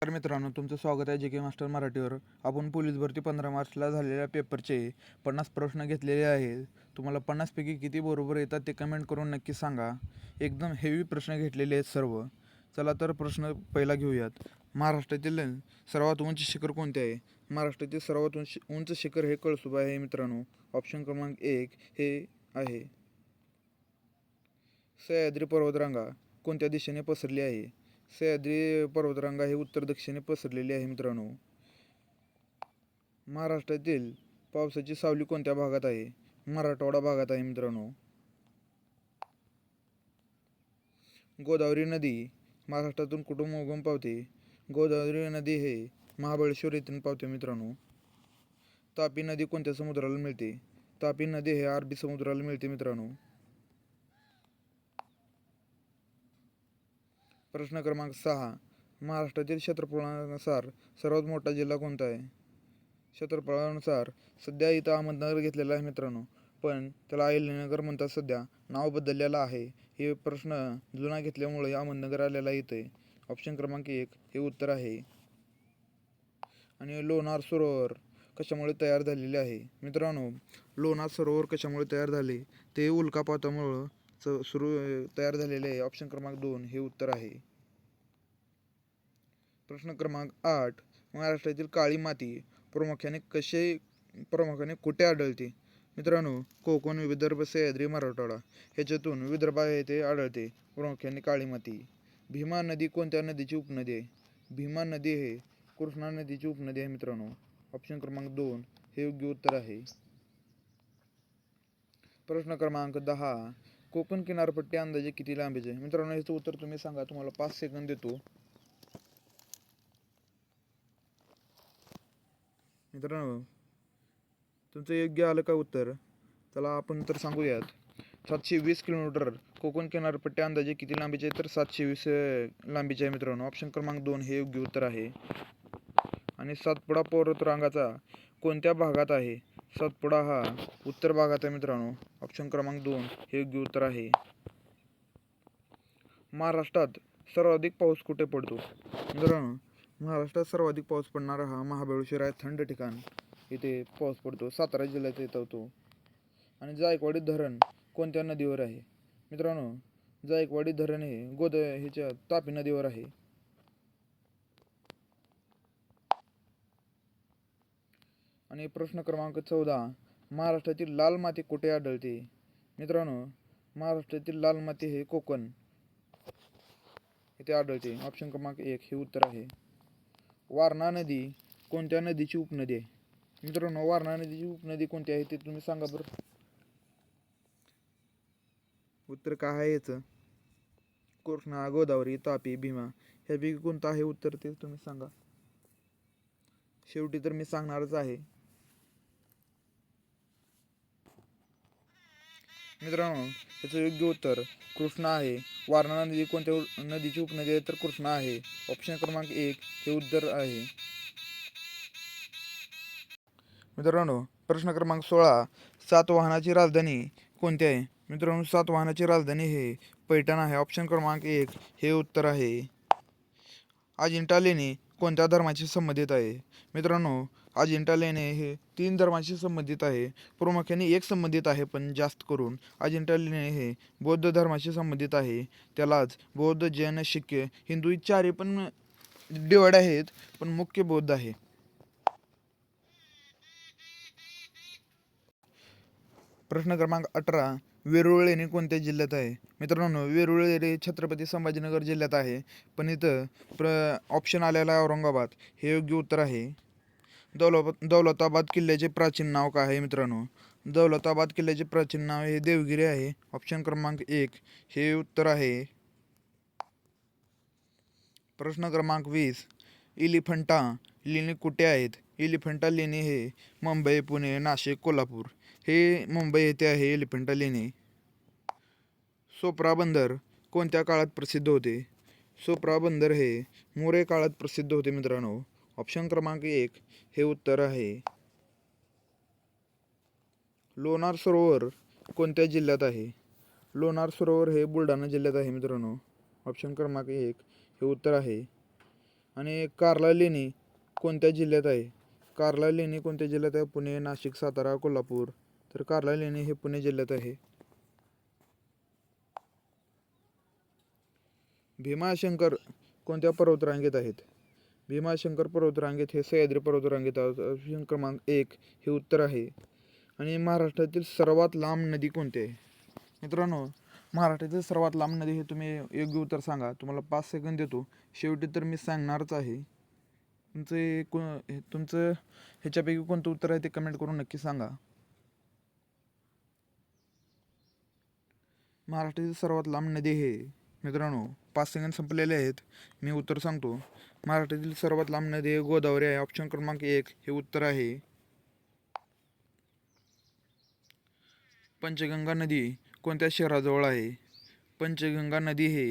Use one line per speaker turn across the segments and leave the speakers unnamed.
तर मित्रांनो, तुमचं स्वागत आहे JK मास्टर मराठीवर. आपण पोलीस भरती 15 मार्चला झालेल्या पेपरचे 50 प्रश्न घेतलेले आहेत. तुम्हाला 50 पैकी किती बरोबर येतात ते कमेंट करून नक्की सांगा. एकदम हेवी प्रश्न घेतलेले आहेत सर्व. चला तर प्रश्न पहिला घेऊयात. महाराष्ट्रातील सर्वात उंच शिखर कोणते आहे? महाराष्ट्रातील सर्वात उंच शिखर हे कळसुबा आहे मित्रांनो. ऑप्शन क्रमांक 1 हे आहे. सह्याद्री पर्वतरांगा कोणत्या दिशेने पसरली आहे? सह्याद्री पर्वतरांगा हे उत्तर दक्षिणे पसरलेली आहे मित्रांनो. महाराष्ट्रातील पावसाची सावली कोणत्या भागात आहे? मराठवाडा भागात आहे मित्रांनो. गोदावरी नदी महाराष्ट्रातून कुठून उगम पावते? गोदावरी नदी हे महाबळेश्वर येथून पावते मित्रांनो. तापी नदी कोणत्या समुद्राला मिळते? तापी नदी हे अरबी समुद्राला मिळते मित्रांनो. प्रश्न क्रमांक 6. महाराष्ट्रातील क्षेत्रफळानुसार सर्वात मोठा जिल्हा कोणता आहे? क्षेत्रफळानुसार सध्या इथं अहमदनगर घेतलेला आहे मित्रांनो, पण त्याला अहिल्यानगर म्हणतात. सध्या नाव बदललेलं आहे. हे प्रश्न जुना घेतल्यामुळे अहमदनगर आलेला इथे. ऑप्शन क्रमांक 1 हे उत्तर आहे. आणि लोणार सरोवर कशामुळे तयार झालेले आहे? मित्रांनो, लोणार सरोवर कशामुळे तयार झाले? ते उल्कापातामुळं तयार झालेले आहे. ऑप्शन क्रमांक 2 हे उत्तर आहे. प्रश्न क्रमांक 8. महाराष्ट्रातील काळी माती प्रामुख्याने कुठे आढळते? मित्रांनो, कोकण, विदर्भ, सह्याद्री, मराठवाडा ह्याच्यातून विदर्भ येथे आढळते प्रामुख्याने काळी माती. भीमा नदी कोणत्या नदीची उपनदी आहे? भीमा नदी हे कृष्णा नदीची उपनदी आहे मित्रांनो. ऑप्शन क्रमांक 2 हे योग्य उत्तर आहे. प्रश्न क्रमांक 10. कोकण किनारपट्टी अंदाजे किती लांबीची आहे? मित्रांनो, ह्याचं उत्तर तुम्ही सांगा. तुम्हाला 5 सेकंद देतो. मित्रांनो, तुमचं योग्य आलं का उत्तर? चला आपण तर सांगूयात. 720 किलोमीटर. कोकण किनारपट्टी अंदाजे किती लांबीची आहे? तर 720 लांबीची आहे मित्रांनो. ऑप्शन क्रमांक 2 हे योग्य उत्तर आहे. आणि सातपुडा पर्वतरांगाचा कोणत्या भागात आहे? सातपुडा हा उत्तर भागात आहे मित्रांनो. ऑप्शन क्रमांक 2 हे योग्य उत्तर आहे. महाराष्ट्रात सर्वाधिक पाऊस कुठे पडतो? मित्रांनो, महाराष्ट्रात सर्वाधिक पाऊस पडणारा हा महाबळेश्वर आहे. थंड ठिकाण, इथे पाऊस पडतो. सातारा जिल्ह्यात येतो तो. आणि जायकवाडी धरण कोणत्या नदीवर आहे? मित्रांनो, जायकवाडी धरण हे ह्याच्या तापी नदीवर आहे. आणि प्रश्न क्रमांक 14. महाराष्ट्रातील लाल माती कुठे आढळते? मित्रांनो, महाराष्ट्रातील लाल माती हे कोकण इथे आढळते. ऑप्शन क्रमांक 1 हे उत्तर आहे. वारणा नदी कोणत्या नदीची उपनदी आहे? मित्रांनो, वारणा नदीची उपनदी कोणती आहे ते तुम्ही सांगा बरं. उत्तर काय आहे याचं? कृष्णा, गोदावरी, तापी, भीमा ह्यापैकी कोणतं आहे उत्तर ते तुम्ही सांगा. शेवटी तर मी सांगणारच आहे. मित्रांनो, याचं योग्य उत्तर कृष्णा आहे. वारणा नदी कोणत्या नदीची उपनदी आहे? तर कृष्णा आहे. ऑप्शन क्रमांक 1 हे उत्तर आहे. मित्रांनो, प्रश्न क्रमांक 16. सातवाहनाची राजधानी कोणती आहे? मित्रांनो, सातवाहनाची राजधानी हे पैठण आहे. ऑप्शन क्रमांक 1 हे उत्तर आहे. अजिंठा लेणी कोणत्या धर्माशी संबंधित आहे? मित्रांनो, अजिंठा लेणी हे 3 धर्माशी संबंधित आहे. प्रामुख्याने एक संबंधित आहे, पण जास्त करून अजिंठा लेणी हे बौद्ध धर्माशी संबंधित आहे. त्यालाच बौद्ध, जैन, शीख, हिंदू चारही पण डिवाइड आहेत, पण मुख्य बौद्ध आहे. प्रश्न क्रमांक 18. वेरूळ लेणी कोणत्या जिल्ह्यात आहे? मित्रांनो, वेरूळ लेणी छत्रपती संभाजीनगर जिल्ह्यात आहे, पण इथं ऑप्शन आलेला आहे औरंगाबाद हे योग्य उत्तर आहे. दौलताबाद किल्ल्याचे प्राचीन नाव काय आहे? मित्रांनो, दौलताबाद किल्ल्याचे प्राचीन नाव हे देवगिरी आहे. ऑप्शन क्रमांक 1 हे उत्तर आहे. प्रश्न क्रमांक 20. एलिफंटा लेणी कुठे आहेत? एलिफंटा लेणी हे मुंबई, पुणे, नाशिक, कोल्हापूर हे मुंबई येथे आहे एलिफंटा लेणी. सोप्रा बंदर कोणत्या काळात प्रसिद्ध होते? सोप्रा बंदर हे मौर्य काळात प्रसिद्ध होते मित्रांनो. ऑप्शन क्रमांक 1 हे उत्तर आहे. लोणार सरोवर कोणत्या जिल्ह्यात आहे? लोणार सरोवर हे बुलढाणा जिल्ह्यात आहे मित्रांनो. ऑप्शन क्रमांक 1 हे उत्तर आहे. आणि कार्ला लेणी कोणत्या जिल्ह्यात आहे? कार्ला लेणी कोणत्या जिल्ह्यात आहे? पुणे, नाशिक, सातारा, कोल्हापूर. तर कार्ला लेणी हे पुणे जिल्ह्यात आहे. भीमाशंकर कोणत्या पर्वतरांगेत आहेत? भीमाशंकर पर्वतरांगेत हे सह्याद्री पर्वतरांगेत आहेत. ऑप्शन क्रमांक 1 हे उत्तर आहे. आणि महाराष्ट्रातील सर्वात लांब नदी कोणती आहे? मित्रांनो, महाराष्ट्रातील सर्वात लांब नदी हे तुम्ही योग्य उत्तर सांगा. तुम्हाला 5 सेकंद देतो. शेवटी तर मी सांगणारच आहे. तुमचं ह्याच्यापैकी कोणतं उत्तर आहे ते कमेंट करून नक्की सांगा. महाराष्ट्रातील सर्वात लांब नदी हे मित्रांनो 5 सेकंद संपलेले आहेत. मी उत्तर सांगतो. महाराष्ट्रातील सर्वात लांब नदी हे गोदावरी आहे. ऑप्शन क्रमांक 1 हे उत्तर आहे. पंचगंगा नदी कोणत्या शहराजवळ आहे? पंचगंगा नदी हे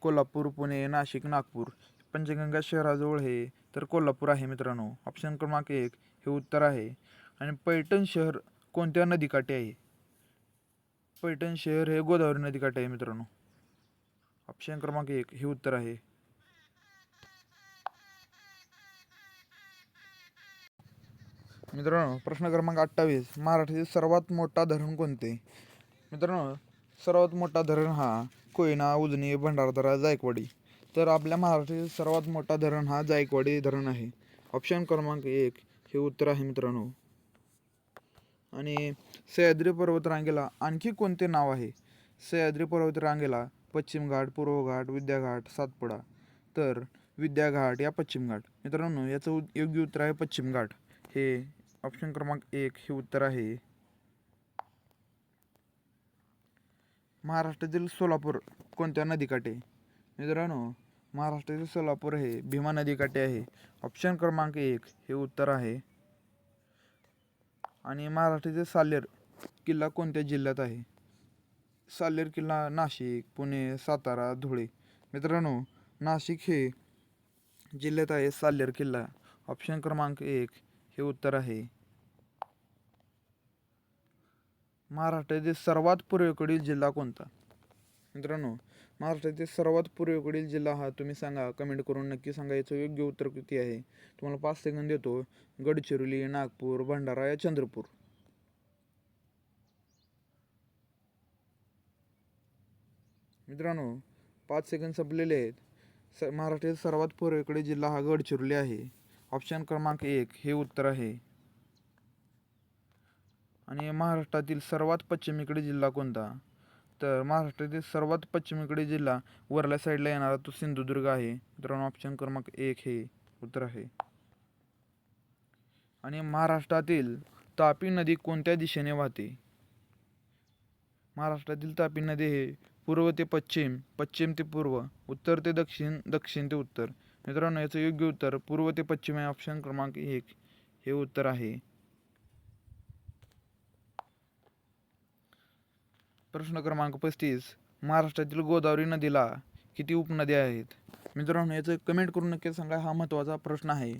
कोल्हापूर, पुणे, नाशिक, नागपूर. पंचगंगा शहराजवळ हे तर कोल्हापूर आहे मित्रांनो. ऑप्शन क्रमांक 1 हे उत्तर आहे. आणि पैठण शहर कोणत्या नदीकाठी आहे? पैठण शहर हे गोदावरी नदीकाठी आहे मित्रांनो. ऑप्शन क्रमांक 1 हे उत्तर आहे. मित्रांनो, प्रश्न क्रमांक 28. महाराष्ट्रातील सर्वात मोठा धरण कोणते? मित्रांनो, सर्वात मोठा धरण हा कोयना, उजनी, भंडारदरा, जायकवाडी. तर आपल्या महाराष्ट्रातील सर्वात मोठा धरण हा जायकवाडी धरण आहे. ऑप्शन क्रमांक 1 हे उत्तर आहे मित्रांनो. आणि सह्याद्री पर्वतरांगेला आणखी कोणते नाव आहे? सह्याद्री पर्वतरांगेला पश्चिम घाट, पूर्व घाट, विद्याघाट, सातपुडा. तर विद्याघाट या पश्चिम घाट. मित्रांनो, याचं योग्य उत्तर आहे पश्चिम घाट. हे ऑप्शन क्रमांक 1 हे उत्तर आहे. महाराष्ट्रातील सोलापूर कोणत्या नदीकाठी? मित्रांनो, महाराष्ट्रातील सोलापूर हे भीमा नदीकाठी आहे. ऑप्शन क्रमांक 1 हे उत्तर आहे. आणि महाराष्ट्रातील साल्हेर किल्ला कोणत्या जिल्ह्यात आहे? साल्हेर किल्ला नाशिक, पुणे, सातारा, धुळे. मित्रांनो, नाशिक हे जिल्ह्यात आहे साल्हेर किल्ला. ऑप्शन क्रमांक 1 हे उत्तर आहे. महाराष्ट्रातील सर्वात पूर्वेकडील जिल्हा कोणता? मित्रांनो, महाराष्ट्रातील सर्वात पूर्वेकडील जिल्हा हा तुम्ही सांगा. कमेंट करून नक्की सांगा. याचं योग्य उत्तर किती आहे? तुम्हाला 5 सेकंद देतो. गडचिरोली, नागपूर, भंडारा या चंद्रपूर. मित्रांनो, 5 सेकंद संपलेले आहेत. महाराष्ट्रातील सर्वात पूर्वेकडील जिल्हा हा गडचिरोली आहे. ऑप्शन क्रमांक 1 हे उत्तर आहे. आणि महाराष्ट्रातील सर्वात पश्चिमेकडील जिल्हा कोणता? तर महाराष्ट्रातील सर्वात पश्चिमेकडील जिल्हा वरल्या साईडला येणारा तो सिंधुदुर्ग आहे. मित्रांनो, ऑप्शन क्रमांक 1 हे उत्तर आहे. आणि महाराष्ट्रातील तापी नदी कोणत्या दिशेने वाहते? महाराष्ट्रातील तापी नदी हे पूर्व ते पश्चिम, पश्चिम ते पूर्व, उत्तर ते दक्षिण, दक्षिण ते उत्तर. मित्रांनो, याचं योग्य उत्तर पूर्व ते पश्चिम आहे. ऑप्शन क्रमांक 1 हे उत्तर आहे. प्रश्न क्रमांक 35. महाराष्ट्रातील गोदावरी नदीला किती उपनद्या आहेत? मित्रांनो, याचं कमेंट करून नक्की सांगा. हा महत्त्वाचा प्रश्न आहे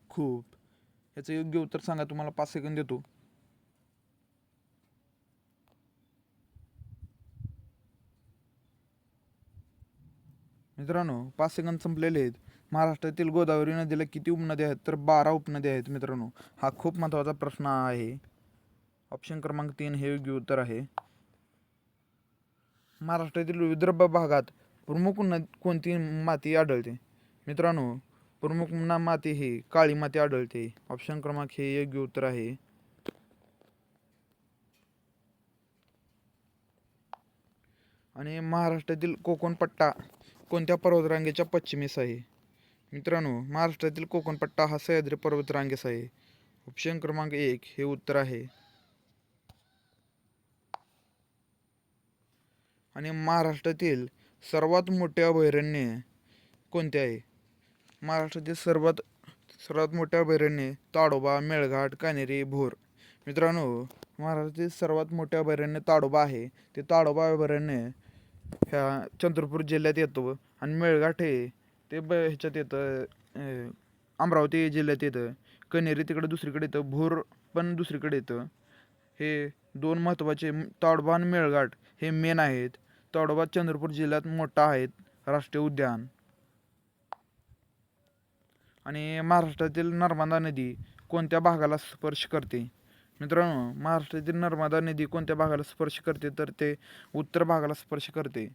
खूप. याचं योग्य उत्तर सांगा. तुम्हाला 5 सेकंद देतो. मित्रांनो, 5 सेकंद संपलेले आहेत. महाराष्ट्रातील गोदावरी नदीला किती उपनद्या आहेत? तर 12 उपनद्या आहेत मित्रांनो. हा खूप महत्त्वाचा प्रश्न आहे. ऑप्शन क्रमांक 3 हे योग्य उत्तर आहे. महाराष्ट्रातील विदर्भ भागात प्रमुख कोणती माती आढळते? मित्रांनो, प्रमुख माती ही काळी माती आढळते. ऑप्शन क्रमांक हे योग्य उत्तर आहे. आणि महाराष्ट्रातील कोकण पट्टा कोणत्या पर्वतरांगेच्या पश्चिमेस आहे? मित्रांनो, महाराष्ट्रातील कोकण पट्टा हा सह्याद्री पर्वतरांगेस आहे. ऑप्शन क्रमांक 1 हे उत्तर आहे. आणि महाराष्ट्रातील सर्वात मोठे अभयारण्य कोणते आहे? महाराष्ट्रातील सर्वात मोठे अभयारण्य ताडोबा, मेळघाट, कान्हेरी, भोर. मित्रांनो, महाराष्ट्रातील सर्वात मोठे अभयारण्य ताडोबा आहे. ते ताडोबा अभयारण्य ह्या चंद्रपूर जिल्ह्यात येतो. आणि मेळघाट हे ते ह्याच्यात येतं, अमरावती जिल्ह्यात येतं. कन्हेरी तिकडे दुसरीकडे येतं. भोर पण दुसरीकडे येतं. हे 2 महत्त्वाचे ताडोबा आणि मेळघाट हे मेन आहेत. ताडोबा चंद्रपूर जिल्ह्यात मोठा आहे राष्ट्रीय उद्यान. आणि महाराष्ट्रातील नर्मदा नदी कोणत्या भागाला स्पर्श करते? मित्रांनो, महाराष्ट्रातील नर्मदा नदी कोणत्या भागाला स्पर्श करते? तर ते उत्तर भागाला स्पर्श करते.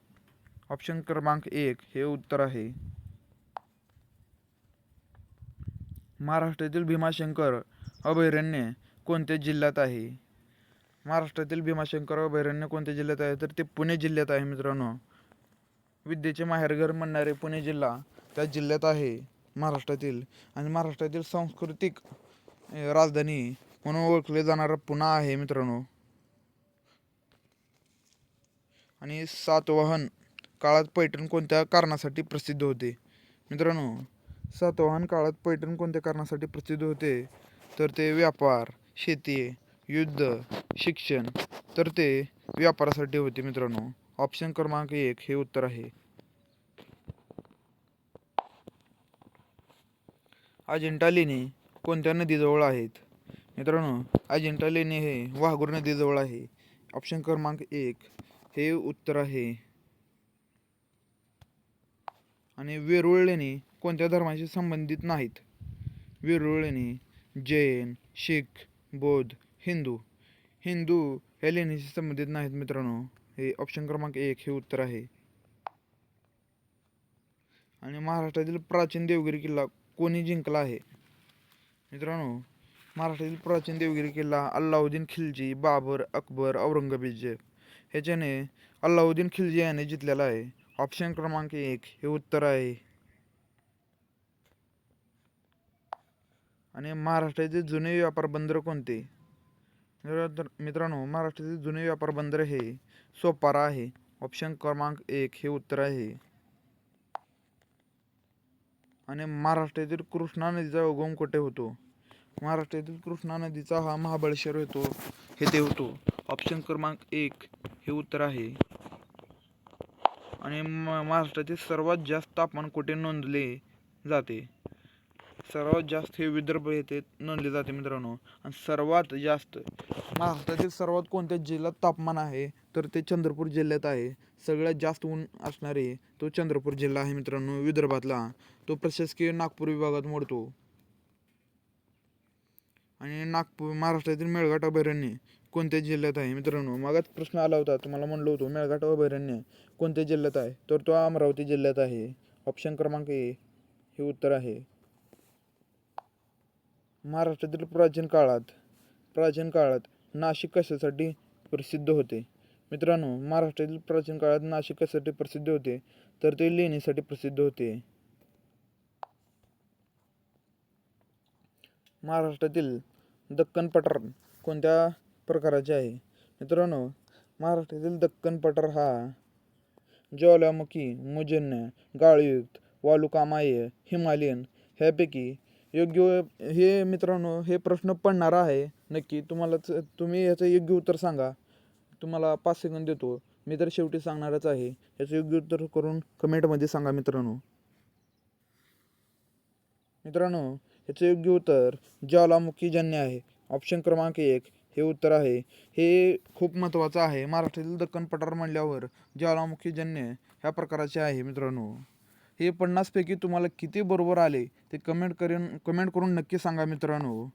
ऑप्शन क्रमांक 1 हे उत्तर आहे. महाराष्ट्रातील भीमाशंकर अभयारण्य कोणत्या जिल्ह्यात आहे? महाराष्ट्रातील भीमाशंकर अभयारण्य कोणत्या जिल्ह्यात आहे? तर ते पुणे जिल्ह्यात आहे मित्रांनो. विद्येचे माहेरघर म्हणणारे पुणे जिल्हा त्या जिल्ह्यात आहे महाराष्ट्रातील. आणि महाराष्ट्रातील सांस्कृतिक राजधानी म्हणून ओळखले जाणारा पुणे आहे मित्रांनो. आणि सातवाहन काळात पैठण कोणत्या कारणासाठी प्रसिद्ध होते? मित्रांनो, सातवाहन काळात पैठण कोणत्या कारणासाठी प्रसिद्ध होते? तर ते व्यापार, शेती, युद्ध, शिक्षण. तर ते व्यापारासाठी होते मित्रांनो. ऑप्शन क्रमांक 1 हे उत्तर आहे. अजिंठा लेणी कोणत्या नदीजवळ आहेत? मित्रांनो, अजिंठा लेणी हे वाघूर नदीजवळ आहे. ऑप्शन क्रमांक 1 हे उत्तर आहे. आणि वेरूळ लेणी कोणत्या धर्माशी संबंधित नाहीत? वेरूळ लेणी जैन, शीख, बौद्ध, हिंदू. हिंदू या लेणीशी संबंधित नाहीत मित्रांनो. हे ऑप्शन क्रमांक 1 हे उत्तर आहे. आणि महाराष्ट्रातील प्राचीन देवगिरी किल्ला कोणी जिंकला आहे? मित्रांनो, महाराष्ट्रातील प्राचीन देवगिरी किल्ला अल्लाउद्दीन खिल्जी, बाबर, अकबर, औरंगजेब ह्याच्याने अल्लाउद्दीन खिल्जी याने जिंकलेला आहे. ऑप्शन क्रमांक 1 हे उत्तर आहे. आणि महाराष्ट्रातील जुने व्यापार बंदर कोणते? मित्रांनो, महाराष्ट्रातील जुने व्यापार बंदर हे सोपारा आहे. ऑप्शन क्रमांक 1 हे उत्तर आहे. आणि महाराष्ट्रातील कृष्णा नदीचा उगम कुठे होतो? महाराष्ट्रातील कृष्णा नदीचा हा महाबळेश्वर येथे होतो. ऑप्शन क्रमांक 1 हे उत्तर आहे. आणि महाराष्ट्रातील सर्वात जास्त तापमान कुठे नोंदले जाते? सर्वात जास्त हे विदर्भ येथे नोंदले जाते मित्रांनो. आणि सर्वात जास्त महाराष्ट्रातील सर्वात कोणत्या जिल्ह्यात तापमान आहे? तर ते चंद्रपूर जिल्ह्यात आहे. सगळ्यात जास्त ऊन असणारे तो चंद्रपूर जिल्हा आहे मित्रांनो विदर्भातला. तो प्रशासकीय नागपूर विभागात मोडतो. आणि महाराष्ट्रातील मेळघाट अभयारण्य कोणत्या जिल्ह्यात आहे? मित्रांनो, मागाच प्रश्न आला होता, तुम्हाला म्हणलो होतो मेळघाट अभयारण्य कोणत्या जिल्ह्यात आहे? तर तो अमरावती जिल्ह्यात आहे. ऑप्शन क्रमांक 1 हे उत्तर आहे. महाराष्ट्रातील प्राचीन काळात नाशिक कशासाठी प्रसिद्ध होते? मित्रांनो, महाराष्ट्रातील प्राचीन काळात नाशिक कशासाठी प्रसिद्ध होते? तर ते लेणीसाठी प्रसिद्ध होते. महाराष्ट्रातील दक्खन पठार कोणत्या प्रकारचे आहे? मित्रांनो, महाराष्ट्रातील दक्खन पठार हा ज्वालामुखी, मुजन्य, गाळयुक्त, वालुकामय, हिमालयन ह्यापैकी योग्य. हे मित्रांनो, हे प्रश्न पडणारा आहे नक्की. तुम्ही याचं योग्य उत्तर सांगा. तुम्हाला 5 सेकंद देतो. मी तर शेवटी सांगणारच आहे. याचं योग्य उत्तर करून कमेंटमध्ये सांगा मित्रांनो. याचं योग्य उत्तर ज्वालामुखीजन्य आहे. ऑप्शन क्रमांक 1 हे उत्तर आहे. हे खूप महत्त्वाचं आहे. महाराष्ट्रातील दक्खन पठार म्हणल्यावर ज्वालामुखीजन्य ह्या प्रकाराचे आहे मित्रांनो. हे 50 पैकी तुम्हाला किती बरोबर आले ते कमेंट करून नक्की सांगा मित्रांनो.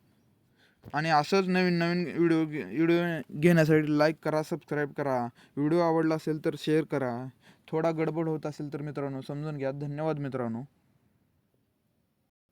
आणि असंच नवीन नवीन व्हिडिओ घेण्यासाठी लाईक करा, सबस्क्राईब करा. व्हिडिओ आवडला असेल तर शेअर करा. थोडा गडबड होत असेल तर मित्रांनो समजून घ्या. धन्यवाद मित्रांनो.